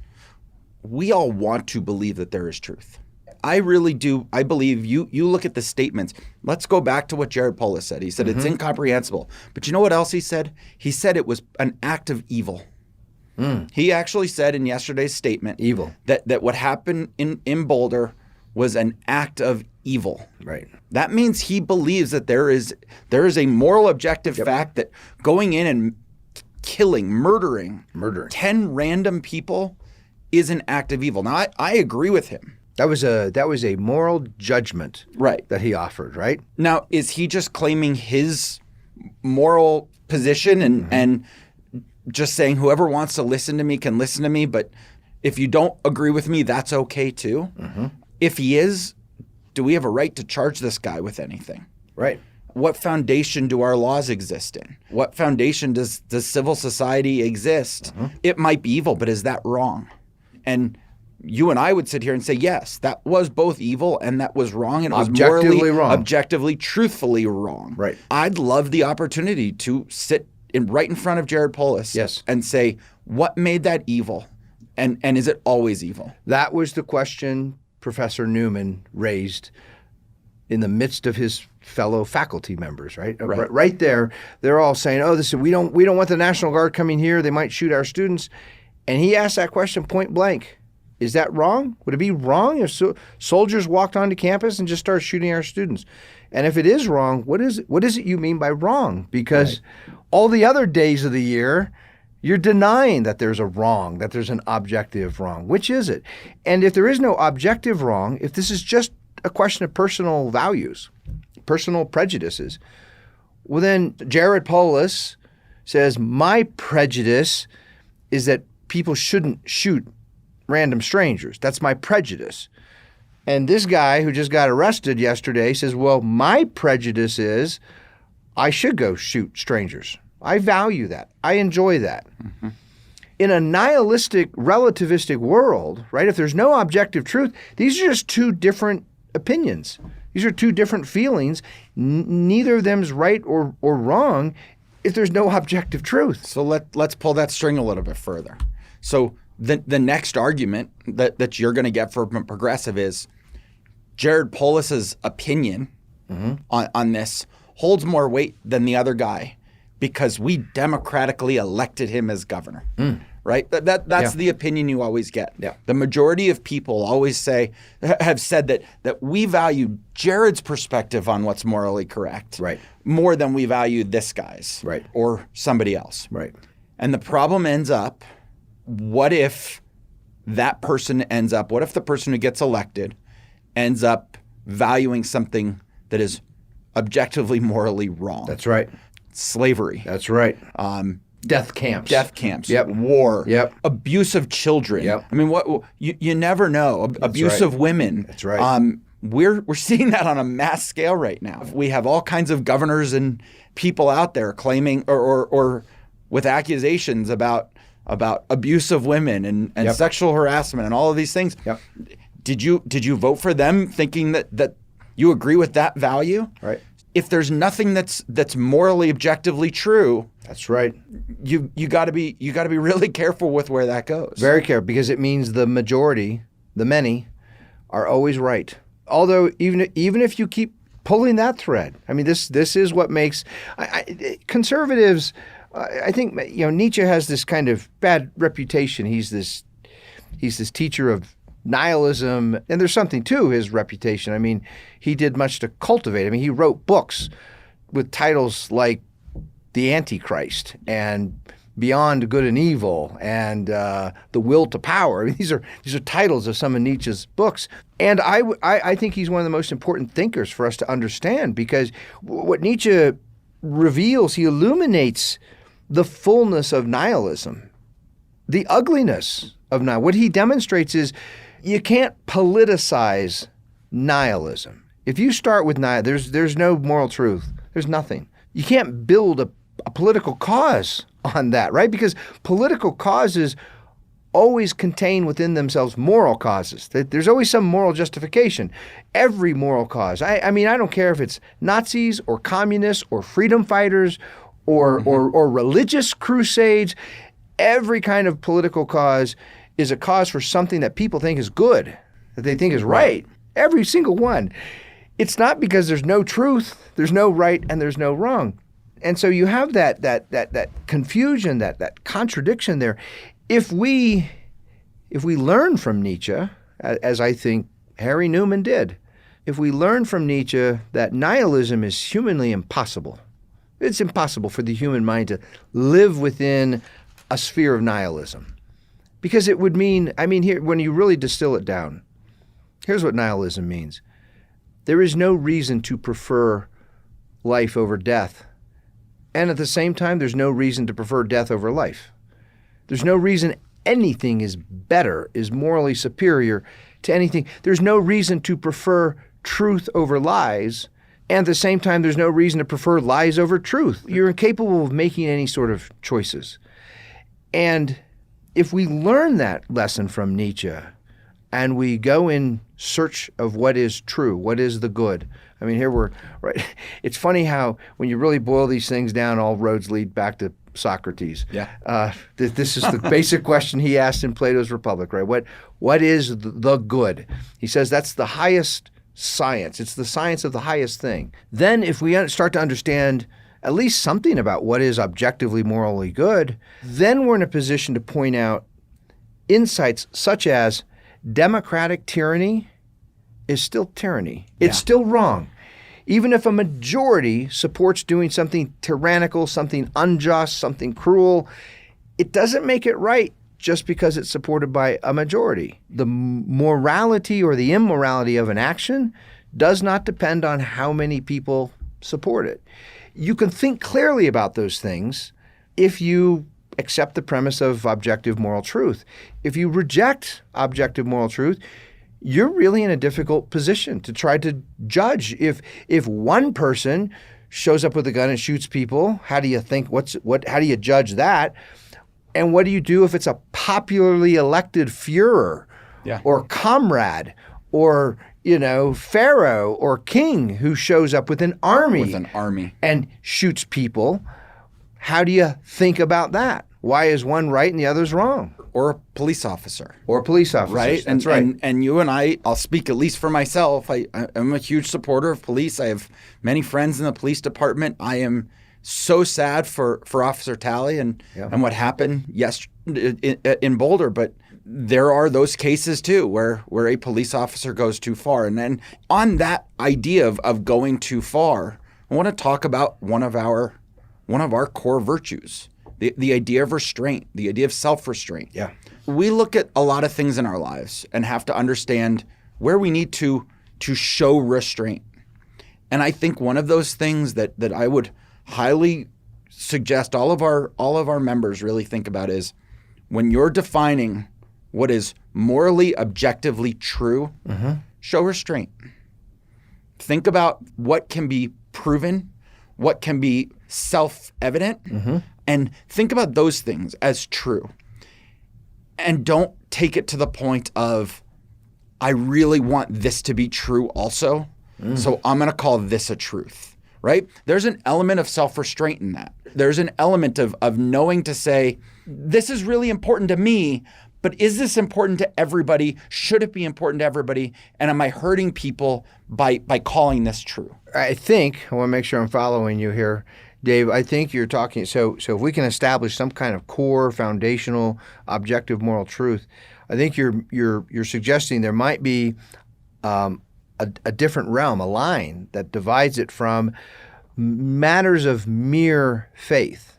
we all want to believe that there is truth. I really do. I believe you look at the statements. Let's go back to what Jared Polis said. He said it's incomprehensible. But you know what else he said? He said it was an act of evil. He actually said in yesterday's statement evil. That what happened in Boulder was an act of evil. Right. That means he believes that there is a moral objective fact that going in and killing, murdering 10 random people is an act of evil. Now, I agree with him. That was a moral judgment that he offered, right? Now, is he just claiming his moral position and just saying whoever wants to listen to me can listen to me, but if you don't agree with me, that's okay too? If he is, do we have a right to charge this guy with anything? Right. what foundation do our laws exist in? What foundation does civil society exist? It might be evil, but is that wrong? And you and I would sit here and say, yes, that was both evil and that was wrong, and it was morally, wrong. objectively, truthfully wrong. Right. I'd love the opportunity to sit right in front of Jared Polis and say, what made that evil? And is it always evil? That was the question Professor Newman raised in the midst of his fellow faculty members, right? Right there, they're all saying, "Oh, we don't want the National Guard coming here. They might shoot our students." And he asked that question point blank. Is that wrong? Would it be wrong if soldiers walked onto campus and just started shooting our students? And if it is wrong, what is it you mean by wrong? Because all the other days of the year, you're denying that there's a wrong, that there's an objective wrong. Which is it? And if there is no objective wrong, if this is just a question of personal values, personal prejudices, well then Jared Polis says, my prejudice is that people shouldn't shoot random strangers. That's my prejudice. And this guy who just got arrested yesterday says, well, my prejudice is I should go shoot strangers. I value that. I enjoy that. Mm-hmm. In a nihilistic, relativistic world, right, if there's no objective truth, these are just two different opinions. These are two different feelings. Neither of them's right or wrong if there's no objective truth. So let's pull that string a little bit further. So the next argument that you're going to get from a progressive is Jared Polis's opinion on this holds more weight than the other guy because we democratically elected him as governor. Right? That's the opinion you always get. Yeah. The majority of people always have said that we value Jared's perspective on what's morally correct more than we value this guy's or somebody else. Right. And the problem ends up, what if the person who gets elected ends up valuing something that is objectively morally wrong? That's right. Slavery. That's right. Death camps. Yep. War. Yep. Abuse of children. Yep. I mean, what you never know. Abuse of women. That's right. We're seeing that on a mass scale right now. We have all kinds of governors and people out there claiming or with accusations about abuse of women and sexual harassment and all of these things. Yep. Did you vote for them thinking that you agree with that value? Right. If there's nothing that's morally objectively true, that's right. You got to be really careful with where that goes. Very careful, because it means the majority, the many, are always right. Although even if you keep pulling that thread, I mean, this is what makes conservatives. I think Nietzsche has this kind of bad reputation. He's this teacher of nihilism, and there's something to his reputation. I mean, he did much to cultivate. I mean, he wrote books with titles like The Antichrist and Beyond Good and Evil and The Will to Power. I mean, these are titles of some of Nietzsche's books. And I think he's one of the most important thinkers for us to understand, because what Nietzsche reveals, he illuminates the fullness of nihilism, the ugliness of nihilism. What he demonstrates is you can't politicize nihilism. If you start with nihilism, there's no moral truth. There's nothing. You can't build a political cause on that, right? Because political causes always contain within themselves moral causes. There's always some moral justification. Every moral cause. I mean, I don't care if it's Nazis or communists or freedom fighters or religious crusades. Every kind of political cause is a cause for something that people think is good, that they think is right. Every single one. It's not because there's no truth, there's no right, and there's no wrong. And so you have that confusion, that contradiction there. If we learn from Nietzsche, as I think Harry Newman did, if we learn from Nietzsche that nihilism is humanly impossible, it's impossible for the human mind to live within a sphere of nihilism. Because it would mean, here, when you really distill it down, here's what nihilism means. There is no reason to prefer life over death. And at the same time, there's no reason to prefer death over life. There's no reason anything is better, is morally superior to anything. There's no reason to prefer truth over lies, And at the same time, there's no reason to prefer lies over truth. You're incapable of making any sort of choices. And if we learn that lesson from Nietzsche and we go in search of what is true, what is the good. I mean, here we're, right. It's funny how when you really boil these things down, all roads lead back to Socrates. Yeah. This is the basic question he asked in Plato's Republic, right? What is the good? He says that's the highest science. It's the science of the highest thing. Then if we start to understand at least something about what is objectively morally good, then we're in a position to point out insights such as democratic tyranny is still tyranny. It's still wrong. Even if a majority supports doing something tyrannical, something unjust, something cruel, it doesn't make it right just because it's supported by a majority. The morality or the immorality of an action does not depend on how many people support it. You can think clearly about those things if you accept the premise of objective moral truth. If you reject objective moral truth, you're really in a difficult position to try to judge. If one person shows up with a gun and shoots people, how do you think how do you judge that? And what do you do if it's a popularly elected Führer or comrade or, pharaoh or king who shows up with an army? With an army. And shoots people. How do you think about that? Why is one right and the other's wrong? Or a police officer. Right? That's right. And you and I'll speak at least for myself. I'm a huge supporter of police. I have many friends in the police department. I am so sad for Officer Talley and what happened in Boulder. But there are those cases too where a police officer goes too far. And then on that idea of going too far, I want to talk about one of our core virtues. The idea of restraint, the idea of self-restraint. Yeah. We look at a lot of things in our lives and have to understand where we need to show restraint. And I think one of those things that I would highly suggest all of our members really think about is when you're defining what is morally, objectively true, show restraint. Think about what can be proven, what can be self-evident, and think about those things as true. And don't take it to the point of, I really want this to be true also, so I'm going to call this a truth, right? There's an element of self-restraint in that. There's an element of knowing to say, this is really important to me, but is this important to everybody? Should it be important to everybody? And am I hurting people by calling this true? I want to make sure I'm following you here, Dave. I think you're talking, so if we can establish some kind of core, foundational, objective moral truth, I think you're suggesting there might be a different realm, a line that divides it from matters of mere faith.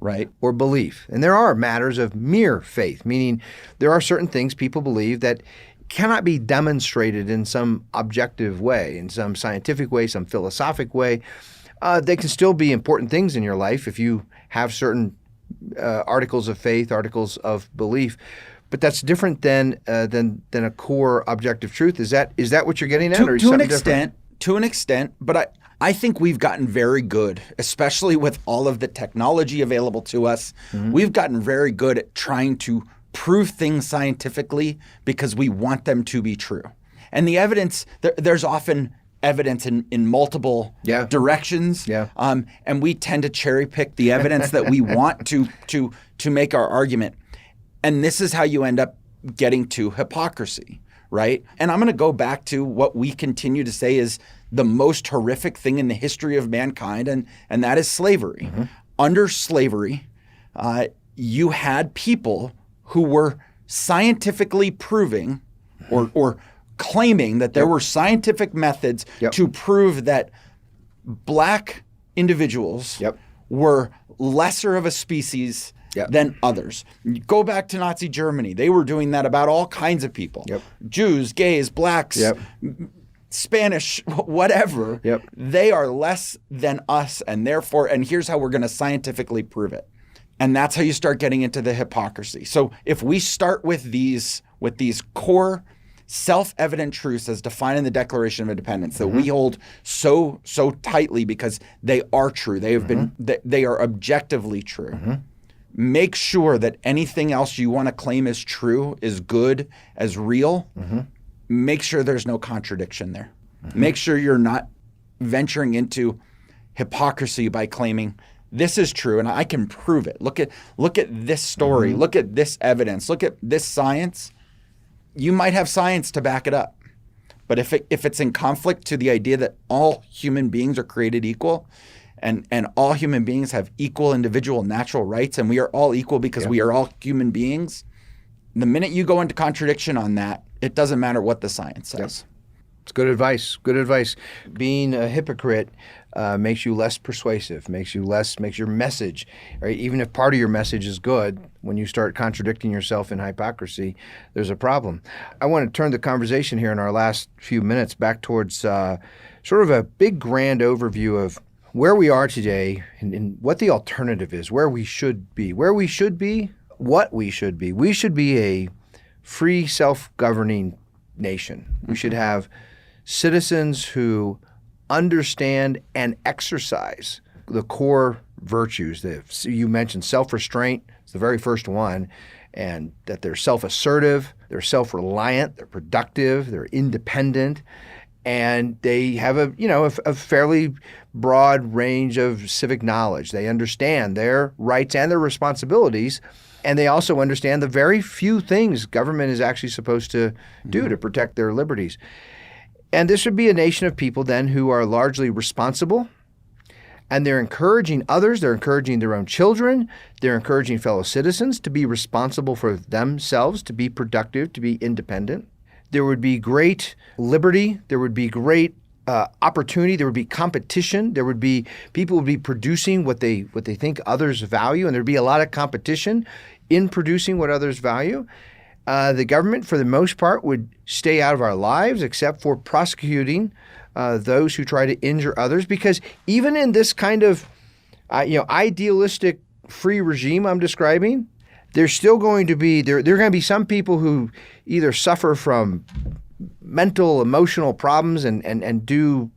Right. Or belief. And there are matters of mere faith, meaning there are certain things people believe that cannot be demonstrated in some objective way, in some scientific way, some philosophic way. They can still be important things in your life if you have certain articles of faith, articles of belief. But that's different than a core objective truth. Is that what you're getting at? To an extent, but I think we've gotten very good, especially with all of the technology available to us. We've gotten very good at trying to prove things scientifically because we want them to be true. And the evidence, there's often evidence in multiple directions. Yeah. And we tend to cherry pick the evidence that we want to make our argument. And this is how you end up getting to hypocrisy, right? And I'm going to go back to what we continue to say is the most horrific thing in the history of mankind, and that is slavery. Under slavery, you had people who were scientifically proving or claiming that there were scientific methods to prove that black individuals were lesser of a species than others. Go back to Nazi Germany. They were doing that about all kinds of people. Jews, gays, blacks, Spanish, whatever. They are less than us, and therefore, and here's how we're going to scientifically prove it. And that's how you start getting into the hypocrisy. So if we start with these core self-evident truths as defined in the Declaration of Independence that we hold so tightly because they are true. They have been they are objectively true. Make sure that anything else you want to claim as true, as good, as real, make sure there's no contradiction there. Make sure you're not venturing into hypocrisy by claiming this is true and I can prove it. Look at this story. Look at this evidence. Look at this science. You might have science to back it up. But if it's in conflict to the idea that all human beings are created equal and all human beings have equal individual natural rights and we are all equal because we are all human beings, the minute you go into contradiction on that, it doesn't matter what the science says. Yep. It's good advice. Good advice. Being a hypocrite makes you less persuasive, makes your message, right? Even if part of your message is good, when you start contradicting yourself in hypocrisy, there's a problem. I want to turn the conversation here in our last few minutes back towards sort of a big grand overview of where we are today and what the alternative is, where we should be. Where we should be, what we should be. We should be a free, self-governing nation. We should have citizens who understand and exercise the core virtues. You mentioned self-restraint. It's the very first one. And that they're self-assertive, they're self-reliant, they're productive, they're independent, and they have a fairly broad range of civic knowledge. They understand their rights and their responsibilities, and they also understand the very few things government is actually supposed to do to protect their liberties. And this would be a nation of people then who are largely responsible, and they're encouraging others, they're encouraging their own children, they're encouraging fellow citizens to be responsible for themselves, to be productive, to be independent. There would be great liberty, there would be great opportunity, there would be competition, people would be producing what they think others value, and there'd be a lot of competition in producing what others value. The government, for the most part, would stay out of our lives except for prosecuting those who try to injure others, because even in this kind of idealistic free regime I'm describing, there's still going to be there are going to be some people who either suffer from mental, emotional problems and do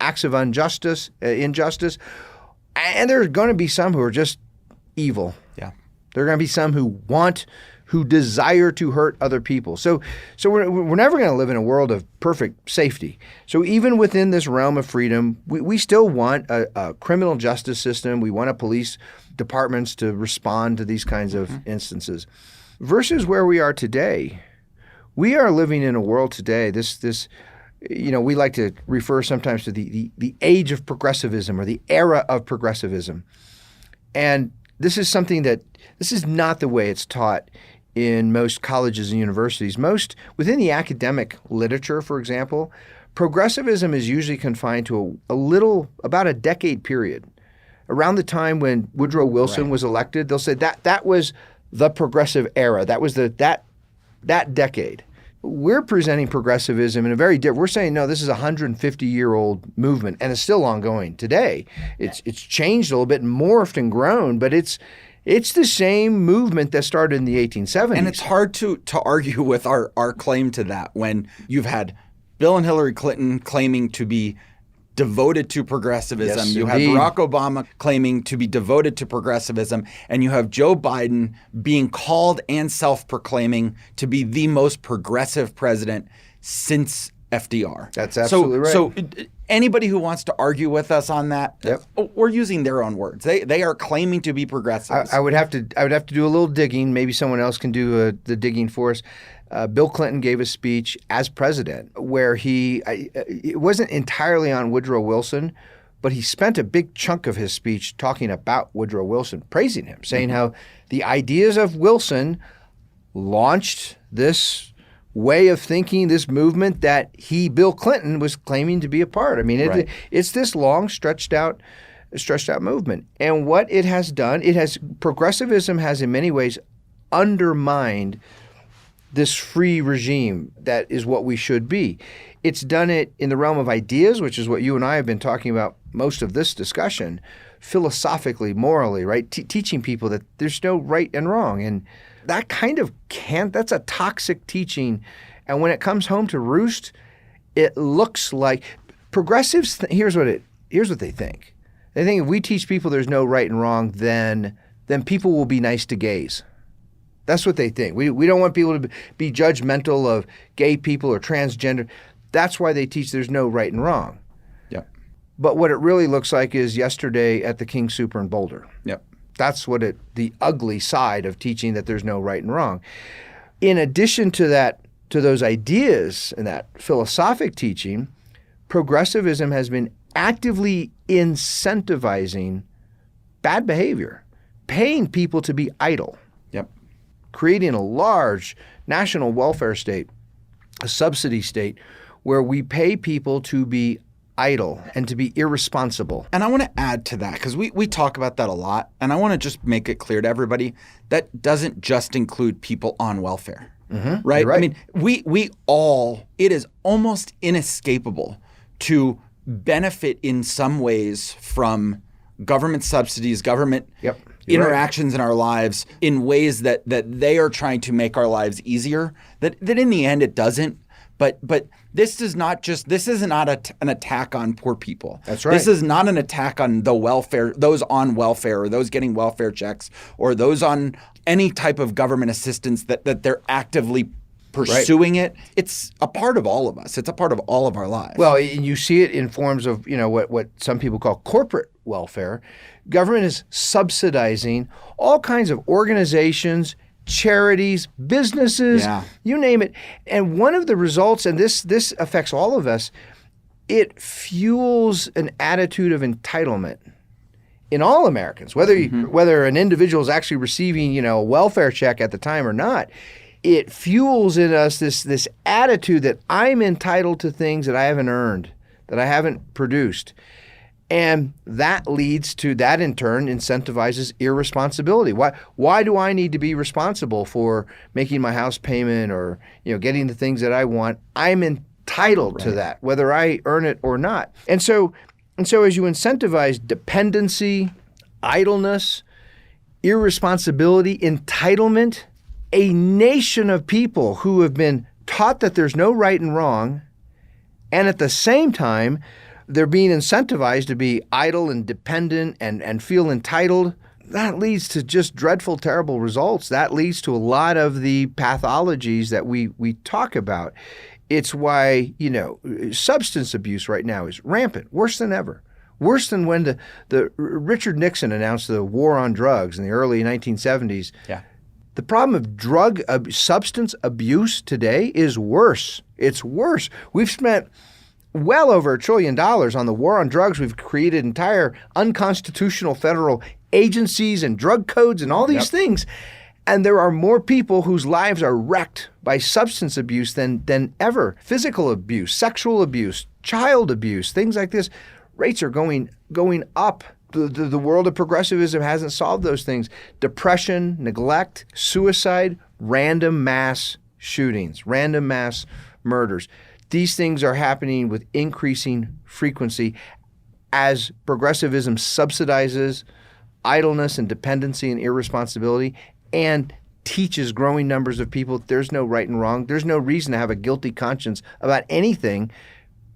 acts of injustice, and there's going to be some who are just evil. Yeah, there are going to be some who desire to hurt other people. So we're never going to live in a world of perfect safety. So even within this realm of freedom, we still want a criminal justice system. We want police departments to respond to these kinds of instances. Versus where we are today, we are living in a world today, we like to refer sometimes to the age of progressivism or the era of progressivism. And this is not the way it's taught in most colleges and universities. Within the academic literature, for example, progressivism is usually confined to about a decade period. Around the time when Woodrow Wilson was elected, they'll say that was the progressive era. That was that decade. We're presenting progressivism in a very different. We're saying no, this is a 150-year-old movement, and it's still ongoing today. It's changed a little bit, morphed and grown, but it's the same movement that started in the 1870s. And it's hard to argue with our claim to that when you've had Bill and Hillary Clinton claiming to be devoted to progressivism. Yes, you have Barack Obama claiming to be devoted to progressivism. And you have Joe Biden being called and self-proclaiming to be the most progressive president since FDR. That's absolutely right. So anybody who wants to argue with us on that, we're using their own words. They are claiming to be progressive. I would have to do a little digging. Maybe someone else can do the digging for us. Bill Clinton gave a speech as president where it wasn't entirely on Woodrow Wilson, but he spent a big chunk of his speech talking about Woodrow Wilson, praising him, saying how the ideas of Wilson launched this way of thinking, this movement that Bill Clinton, was claiming to be a part. I mean, it's this long stretched out movement. And what it has done, progressivism has in many ways undermined this free regime that is what we should be. It's done it in the realm of ideas, which is what you and I have been talking about most of this discussion, philosophically, morally, right? Teaching people that there's no right and wrong. And that kind of that's a toxic teaching And when it comes home to roost, it looks like progressives. Here's what they think. They think if we teach people there's no right and wrong, then people will be nice to gays. That's what they think. We don't want people to be judgmental of gay people or transgender. That's why they teach there's no right and wrong. Yep. But what it really looks like is yesterday at the King Super in Boulder. Yep. That's what the ugly side of teaching that there's no right and wrong. In addition to that, to those ideas and that philosophic teaching, progressivism has been actively incentivizing bad behavior, paying people to be idle. Yep. Creating a large national welfare state, a subsidy state, where we pay people to be idle and to be irresponsible. And I want to add to that, because we talk about that a lot, and I want to just make it clear to everybody that doesn't just include people on welfare, right? I mean, we all, it is almost inescapable to benefit in some ways from government subsidies, government interactions in our lives in ways that they are trying to make our lives easier, that in the end it doesn't. But this is not an attack on poor people. That's right. This is not an attack on the welfare, those on welfare or those getting welfare checks or those on any type of government assistance that they're actively pursuing it. It's a part of all of us. It's a part of all of our lives. Well, you see it in forms of, what some people call corporate welfare. Government is subsidizing all kinds of organizations, charities, businesses, you name it. And one of the results, and this affects all of us, it fuels an attitude of entitlement in all Americans, whether an individual is actually receiving, a welfare check at the time or not. It fuels in us this attitude that I'm entitled to things that I haven't earned, that I haven't produced. And that leads to, that in turn incentivizes irresponsibility. Why do I need to be responsible for making my house payment or getting the things that I want? I'm entitled to that, whether I earn it or not. And so as you incentivize dependency, idleness, irresponsibility, entitlement, a nation of people who have been taught that there's no right and wrong, and at the same time, they're being incentivized to be idle and dependent and feel entitled, that leads to just dreadful, terrible results. That leads to a lot of the pathologies that we talk about. It's why, substance abuse right now is rampant, worse than ever. Worse than when the Richard Nixon announced the war on drugs in the early 1970s. Yeah. The problem of substance abuse today is worse. It's worse. We've spent well over $1 trillion on the war on drugs. We've created entire unconstitutional federal agencies and drug codes and all these things. And there are more people whose lives are wrecked by substance abuse than ever. Physical abuse, sexual abuse, child abuse, things like this. Rates are going up. The world of progressivism hasn't solved those things. Depression, neglect, suicide, random mass shootings, random mass murders. These things are happening with increasing frequency as progressivism subsidizes idleness and dependency and irresponsibility and teaches growing numbers of people there's no right and wrong. There's no reason to have a guilty conscience about anything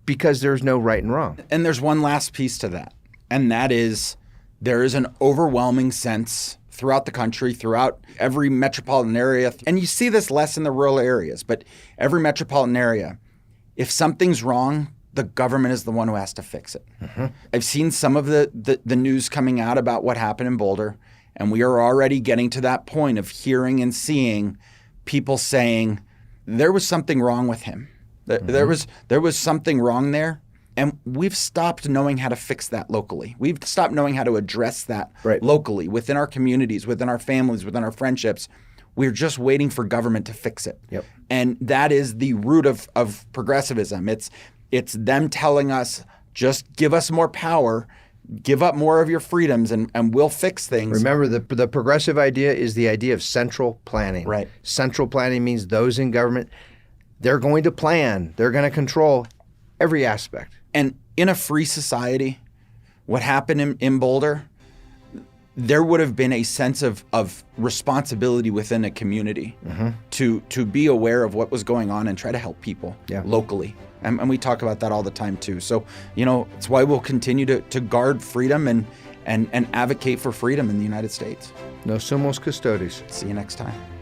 because there's no right and wrong. And there's one last piece to that, and that is there is an overwhelming sense throughout the country, throughout every metropolitan area, and you see this less in the rural areas, but every metropolitan area, if something's wrong, the government is the one who has to fix it. I've seen some of the news coming out about what happened in Boulder, and we are already getting to that point of hearing and seeing people saying there was something wrong with him. There was something wrong there, and we've stopped knowing how to fix that locally. We've stopped knowing how to address that locally within our communities, within our families, within our friendships. We're just waiting for government to fix it. And that is the root of progressivism. It's them telling us, just give us more power, give up more of your freedoms, and we'll fix things. Remember, the progressive idea is the idea of central planning. Right. Central planning means those in government, they're going to plan. They're going to control every aspect. And in a free society, what happened in Boulder, there would have been a sense of responsibility within a community to be aware of what was going on and try to help people locally. And we talk about that all the time too. So, it's why we'll continue to guard freedom and advocate for freedom in the United States. Nos somos custodes. See you next time.